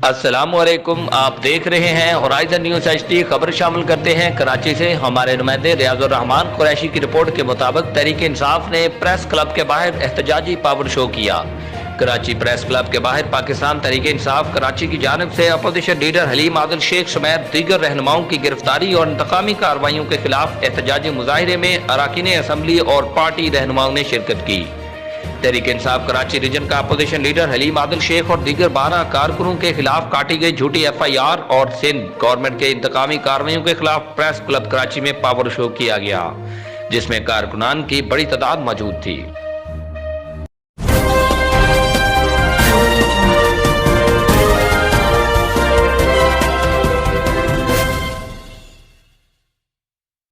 السلام علیکم، آپ دیکھ رہے ہیں ہورائزن نیوز HD۔ خبر شامل کرتے ہیں کراچی سے۔ ہمارے نمائندے ریاض الرحمان قریشی کی رپورٹ کے مطابق تحریک انصاف نے پریس کلب کے باہر احتجاجی پاور شو کیا۔ کراچی پریس کلب کے باہر پاکستان تحریک انصاف کراچی کی جانب سے اپوزیشن لیڈر حلیم عادل شیخ سمیت دیگر رہنماؤں کی گرفتاری اور انتقامی کارروائیوں کے خلاف احتجاجی مظاہرے میں اراکین اسمبلی اور پارٹی رہنماؤں نے شرکت کی۔ تحریک انصاف کراچی ریجن کا اپوزیشن لیڈر حلیم عادل شیخ اور دیگر 12 کارکنوں کے خلاف کاٹی گئی جھوٹی FIR اور سندھ گورنمنٹ کے انتقامی کارروائیوں کے خلاف پریس کلب کراچی میں پاور شو کیا گیا، جس میں کارکنان کی بڑی تعداد موجود تھی۔